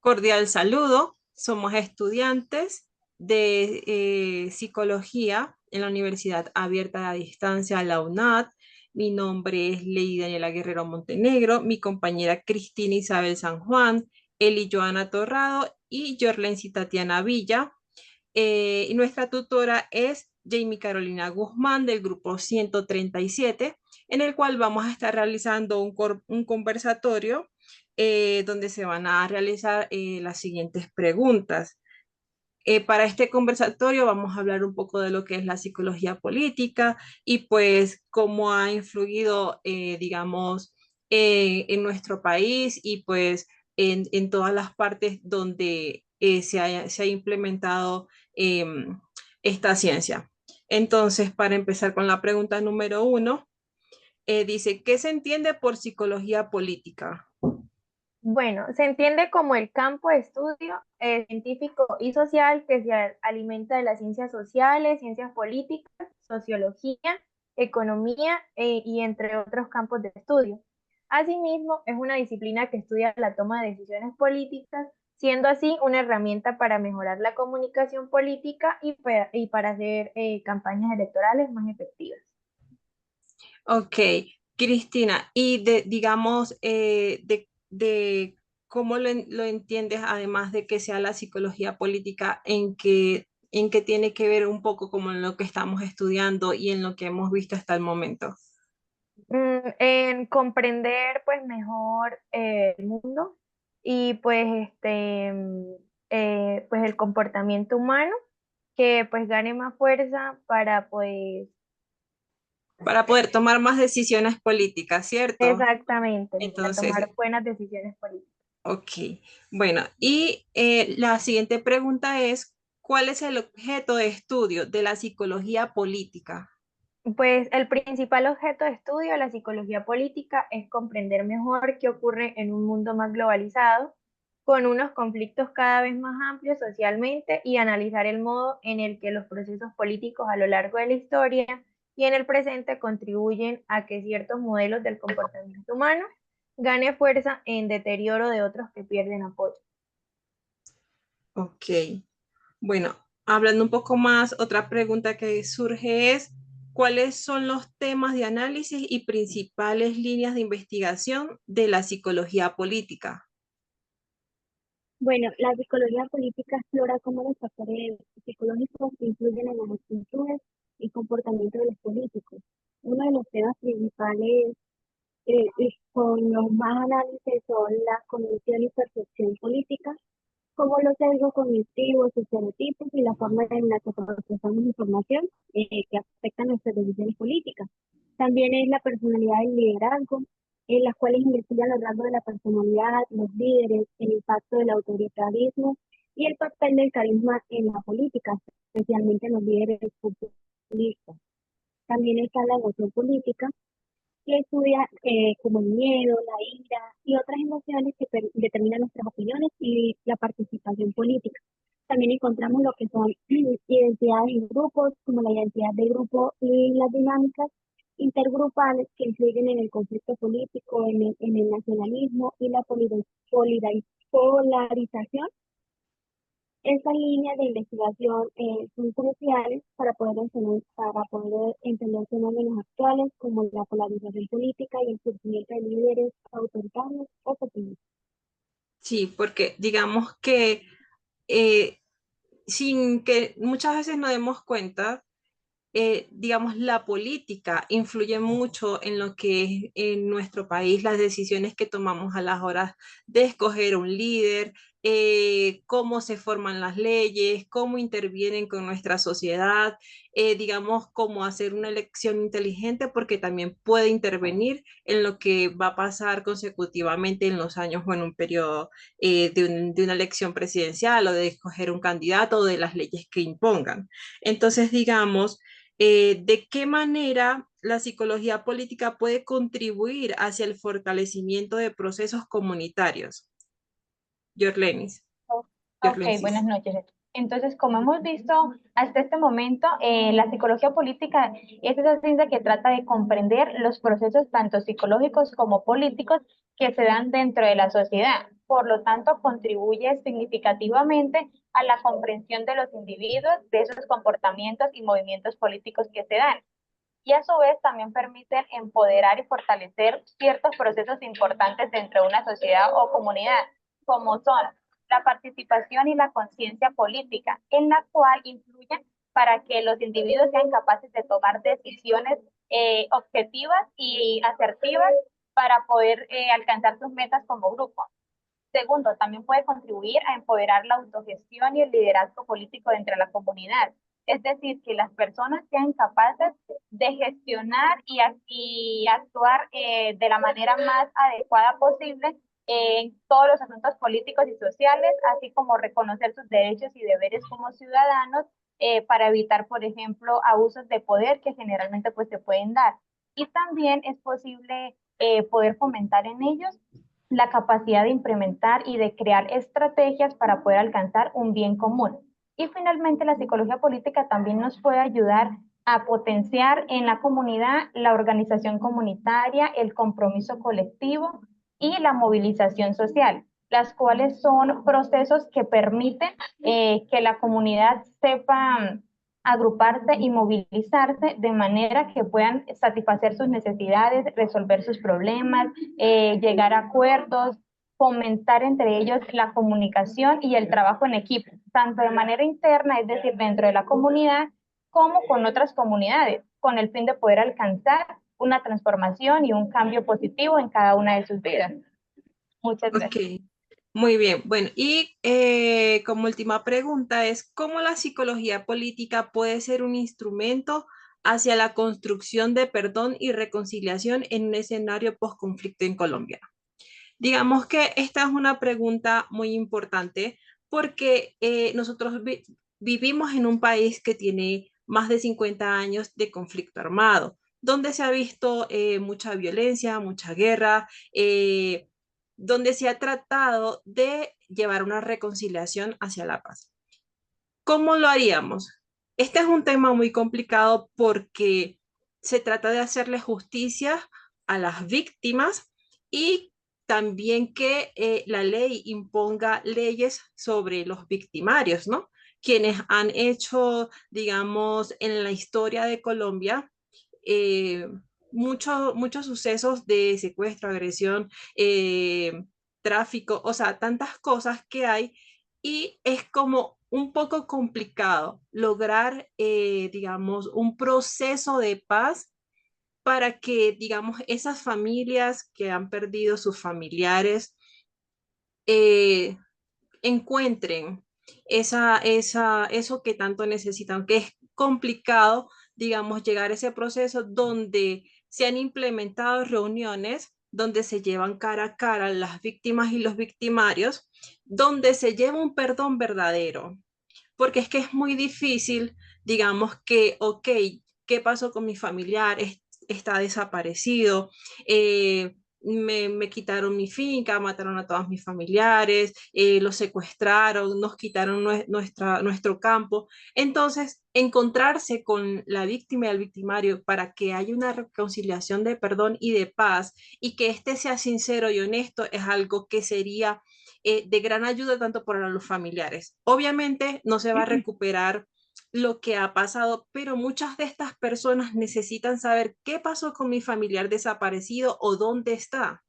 Cordial saludo. Somos estudiantes de psicología en la Universidad Abierta a Distancia, la UNAD. Mi nombre es Lady Daniela Guerrero Montenegro, mi compañera Cristina Isabel San Juan, Eli Joana Torrado y Yorlensi Tatiana Villa. Y nuestra tutora es Jamie Carolina Guzmán del grupo 137, en el cual vamos a estar realizando un conversatorio donde se van a realizar las siguientes preguntas. Para este conversatorio vamos a hablar un poco de lo que es la psicología política y pues cómo ha influido, digamos, en nuestro país y pues en todas las partes donde se ha implementado esta ciencia. Entonces, para empezar con la pregunta número uno, dice, ¿qué se entiende por psicología política? Bueno, se entiende como el campo de estudio científico y social que alimenta de las ciencias sociales, ciencias políticas, sociología, economía y entre otros campos de estudio. Asimismo, es una disciplina que estudia la toma de decisiones políticas, siendo así una herramienta para mejorar la comunicación política y para hacer campañas electorales más efectivas. Ok, Cristina, y digamos, de cómo lo entiendes, además de que sea la psicología política, en qué tiene que ver un poco como en lo que estamos estudiando y en lo que hemos visto hasta el momento. En comprender pues mejor el mundo y pues pues el comportamiento humano que pues gane más fuerza para pues Para poder tomar más decisiones políticas, ¿cierto? exactamente para Entonces, tomar buenas decisiones políticas. ok. Bueno, y la siguiente pregunta es, ¿cuál es el objeto de estudio de la psicología política? Pues el principal objeto de estudio de la psicología política es comprender mejor qué ocurre en un mundo más globalizado, con unos conflictos cada vez más amplios socialmente y analizar el modo en el que los procesos políticos a lo largo de la historia y en el presente contribuyen a que ciertos modelos del comportamiento humano gane fuerza en deterioro de otros que pierden apoyo. Ok. Bueno, hablando un poco más, otra pregunta que surge es, ¿cuáles son los temas de análisis y principales líneas de investigación de la psicología política? Bueno, la psicología política explora cómo los factores psicológicos influyen en las actitudes y comportamiento de los políticos. Uno de los temas principales y con los más análisis son la cognición y percepción política, como los sesgos cognitivos, estereotipos y la forma en la que procesamos información que afecta nuestras decisiones políticas. También es la personalidad del liderazgo, en las cuales investigan los rasgos de la personalidad, los líderes, el impacto del autoritarismo y el papel del carisma en la política, especialmente en los líderes populistas. También está la emoción política, que estudia como el miedo, la ira y otras emociones que determinan nuestras opiniones y la participación política. También encontramos lo que son identidades en grupos, como la identidad de grupo y las dinámicas intergrupales que influyen en el conflicto político, en el nacionalismo y la polarización. Estas líneas de investigación son cruciales para poder entender fenómenos actuales como la polarización política y el surgimiento de líderes autoritarios o populistas. Sí, porque digamos que eh, sin que muchas veces nos demos cuenta, digamos, la política influye mucho en lo que es en nuestro país, las decisiones que tomamos a las horas de escoger un líder, cómo se forman las leyes, cómo intervienen con nuestra sociedad, digamos, cómo hacer una elección inteligente, porque también puede intervenir en lo que va a pasar consecutivamente en los años o en un periodo de una elección presidencial o de escoger un candidato o de las leyes que impongan. Entonces, digamos, ¿de qué manera la psicología política puede contribuir hacia el fortalecimiento de procesos comunitarios? Yorlenis, Ok, buenas Yorlensis. noches. Entonces, como hemos visto hasta este momento, la psicología política es esa ciencia que trata de comprender los procesos tanto psicológicos como políticos que se dan dentro de la sociedad. por lo tanto contribuye significativamente a la comprensión de los individuos, de sus comportamientos y movimientos políticos que se dan. Y a su vez también permiten empoderar y fortalecer ciertos procesos importantes dentro de una sociedad o comunidad, como son la participación y la conciencia política, en la cual influyen para que los individuos sean capaces de tomar decisiones objetivas y asertivas para poder alcanzar sus metas como grupo. Segundo, también puede contribuir a empoderar la autogestión y el liderazgo político dentro de la comunidad. Es decir, que las personas sean capaces de gestionar y actuar de la manera más adecuada posible en todos los asuntos políticos y sociales, así como reconocer sus derechos y deberes como ciudadanos para evitar, por ejemplo, abusos de poder que generalmente pues se pueden dar. Y también es posible poder fomentar en ellos la capacidad de implementar y de crear estrategias para poder alcanzar un bien común. Y finalmente, la psicología política también nos puede ayudar a potenciar en la comunidad la organización comunitaria, el compromiso colectivo y la movilización social, las cuales son procesos que permiten que la comunidad sepa agruparse y movilizarse de manera que puedan satisfacer sus necesidades, resolver sus problemas, llegar a acuerdos, fomentar entre ellos la comunicación y el trabajo en equipo, tanto de manera interna, es decir, dentro de la comunidad, como con otras comunidades, con el fin de poder alcanzar una transformación y un cambio positivo en cada una de sus vidas. Muchas Ok, gracias. muy bien. Bueno, y como última pregunta es, ¿cómo la psicología política puede ser un instrumento hacia la construcción de perdón y reconciliación en un escenario post-conflicto en Colombia? Digamos que esta es una pregunta muy importante porque nosotros vivimos en un país que tiene más de 50 años de conflicto armado, donde se ha visto mucha violencia, mucha guerra, donde se ha tratado de llevar una reconciliación hacia la paz. ¿Cómo lo haríamos? Este es un tema muy complicado porque se trata de hacerle justicia a las víctimas y también que la ley imponga leyes sobre los victimarios, ¿no? Quienes han hecho, digamos, en la historia de Colombia, eh, muchos sucesos de secuestro, agresión, tráfico, o sea, tantas cosas que hay y es como un poco complicado lograr, digamos, un proceso de paz para que, digamos, esas familias que han perdido sus familiares eh, encuentren eso que tanto necesitan, que es complicado, digamos, llegar a ese proceso donde se han implementado reuniones donde se llevan cara a cara las víctimas y los victimarios, donde se lleva un perdón verdadero, porque es que es muy difícil, digamos que, ok, ¿qué pasó con mi familiar? Está desaparecido, me quitaron mi finca, mataron a todos mis familiares, los secuestraron, nos quitaron nuestro campo. Entonces, encontrarse con la víctima y el victimario para que haya una reconciliación de perdón y de paz y que éste sea sincero y honesto es algo que sería de gran ayuda tanto para los familiares. Obviamente no se va a recuperar lo que ha pasado, pero muchas de estas personas necesitan saber qué pasó con mi familiar desaparecido o dónde está.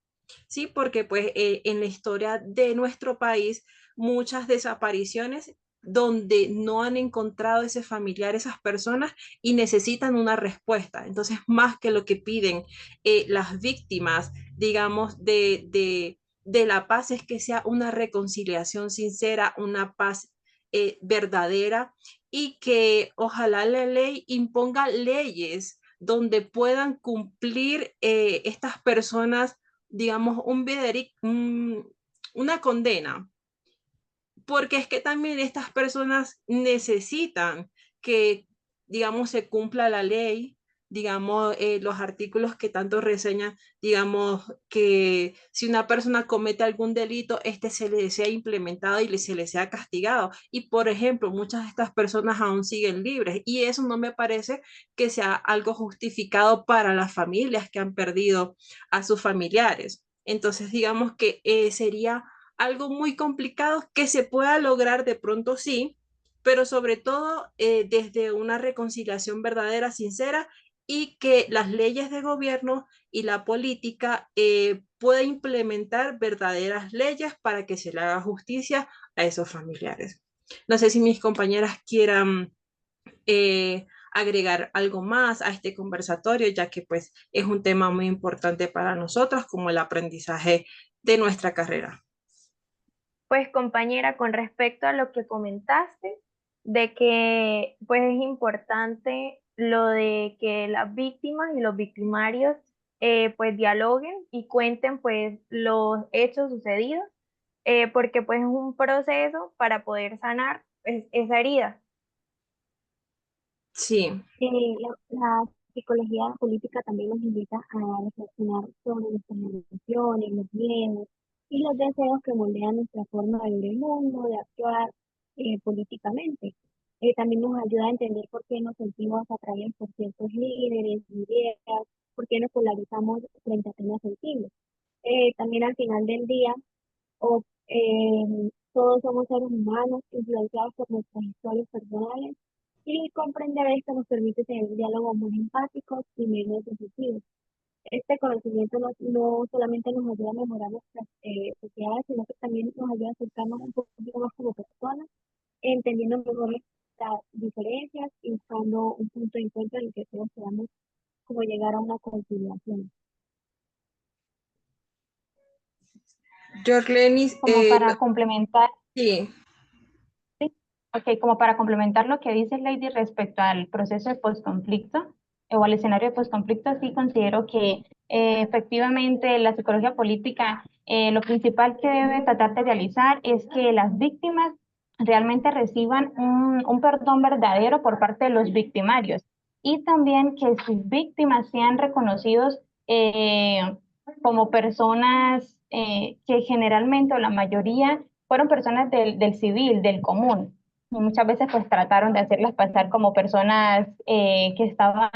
Sí, porque pues en la historia de nuestro país, muchas desapariciones donde no han encontrado ese familiar, esas personas, y necesitan una respuesta. Entonces, más que lo que piden las víctimas, digamos, de la paz, es que sea una reconciliación sincera, una paz verdadera y que ojalá la ley imponga leyes donde puedan cumplir estas personas, digamos, una condena, porque es que también estas personas necesitan que, digamos, se cumpla la ley, digamos, los artículos que tanto reseñan, digamos, que si una persona comete algún delito, este se le sea implementado y se le sea castigado. Y, por ejemplo, muchas de estas personas aún siguen libres y eso no me parece que sea algo justificado para las familias que han perdido a sus familiares. Entonces, digamos que sería algo muy complicado que se pueda lograr de pronto sí, pero sobre todo desde una reconciliación verdadera, sincera, y que las leyes de gobierno y la política pueda implementar verdaderas leyes para que se le haga justicia a esos familiares. No sé si mis compañeras quieran agregar algo más a este conversatorio, ya que pues es un tema muy importante para nosotros como el aprendizaje de nuestra carrera. Pues compañera, con respecto a lo que comentaste, de que pues es importante lo de que las víctimas y los victimarios pues dialoguen y cuenten pues los hechos sucedidos, porque pues es un proceso para poder sanar pues, esa herida. Sí, La psicología política también nos invita a reflexionar sobre nuestras emociones, los miedos y los deseos que moldean nuestra forma de ver el mundo, de actuar políticamente. También nos ayuda a entender por qué nos sentimos atraídos por ciertos líderes, ideas, por qué nos polarizamos frente a temas sensibles. También al final del día, o, todos somos seres humanos influenciados por nuestras historias personales y comprender esto nos permite tener un diálogo más empático y menos destructivo. Este conocimiento no solamente nos ayuda a mejorar nuestras sociedades, sino que también nos ayuda a acercarnos un poquito más como personas, entendiendo mejor las diferencias y buscando un punto de encuentro en el que todos podamos como llegar a una conciliación. Jorlenis, Como para complementar, sí, ok, como para complementar lo que dice Lady respecto al proceso de posconflicto o al escenario de posconflicto, sí considero que efectivamente la psicología política, lo principal que debe tratar de realizar es que las víctimas realmente reciban un perdón verdadero por parte de los victimarios y también que sus víctimas sean reconocidos como personas que generalmente o la mayoría fueron personas del civil, del común y muchas veces pues trataron de hacerlas pasar como personas que estaban,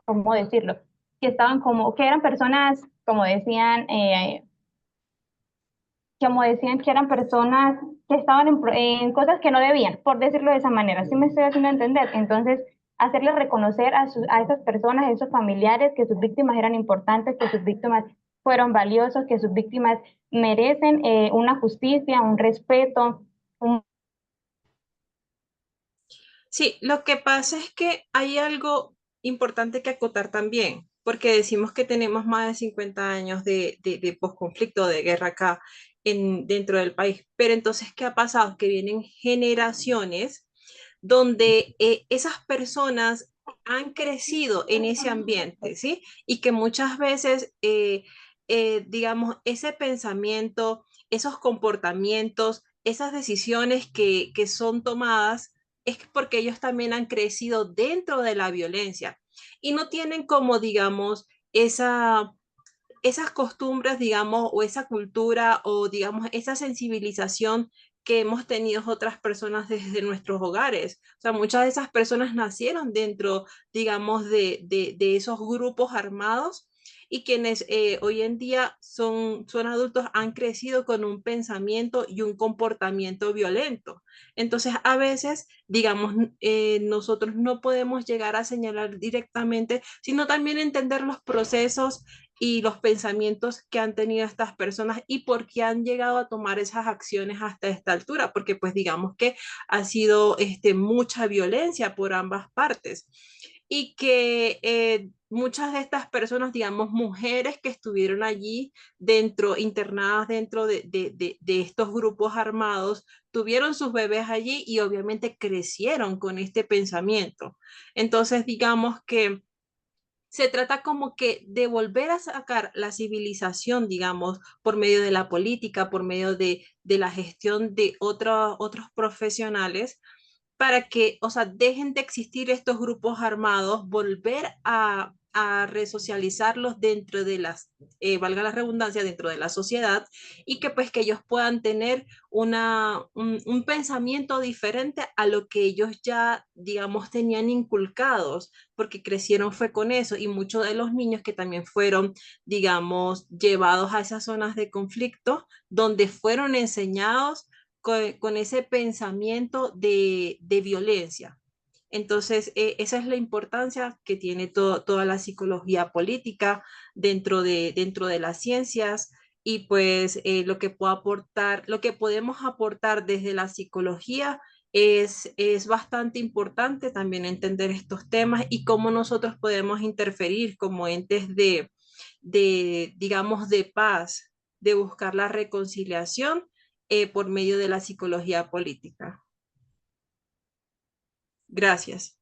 ¿cómo decirlo? Que estaban como, que eran personas, como decían que eran personas que estaban en cosas que no debían, por decirlo de esa manera. ¿Sí me estoy haciendo entender? Entonces, hacerles reconocer a esas personas, a esos familiares, que sus víctimas eran importantes, que sus víctimas fueron valiosos, que sus víctimas merecen una justicia, un respeto, un sí, lo que pasa es que hay algo importante que acotar también, porque decimos que tenemos más de 50 años de posconflicto, de guerra acá dentro del país, pero entonces, ¿qué ha pasado? Que vienen generaciones donde esas personas han crecido en ese ambiente, ¿sí? Y que muchas veces, digamos, ese pensamiento, esos comportamientos, esas decisiones que son tomadas, es porque ellos también han crecido dentro de la violencia y no tienen como, digamos, esas costumbres, digamos, o esa cultura o, digamos, esa sensibilización que hemos tenido otras personas desde nuestros hogares. O sea, muchas de esas personas nacieron dentro, digamos, de esos grupos armados y quienes hoy en día son adultos han crecido con un pensamiento y un comportamiento violento. Entonces, a veces, digamos, nosotros no podemos llegar a señalar directamente, sino también entender los procesos y los pensamientos que han tenido estas personas y por qué han llegado a tomar esas acciones hasta esta altura, porque pues digamos que ha sido mucha violencia por ambas partes y que muchas de estas personas, digamos, mujeres que estuvieron allí dentro, internadas dentro de estos grupos armados, tuvieron sus bebés allí y obviamente crecieron con este pensamiento. Entonces, digamos que se trata como que de volver a sacar la civilización, digamos, por medio de la política, por medio de la gestión de otros profesionales, para que, o sea, dejen de existir estos grupos armados, volver a resocializarlos dentro de las, valga la redundancia, dentro de la sociedad, y que pues que ellos puedan tener un pensamiento diferente a lo que ellos ya, digamos, tenían inculcados, porque crecieron fue con eso, y muchos de los niños que también fueron, digamos, llevados a esas zonas de conflicto, donde fueron enseñados con ese pensamiento de violencia. Entonces, esa es la importancia que tiene toda la psicología política dentro de las ciencias, y pues lo que puedo aportar, lo que podemos aportar desde la psicología es bastante importante también entender estos temas y cómo nosotros podemos interferir como entes digamos, de paz, de buscar la reconciliación por medio de la psicología política. Gracias.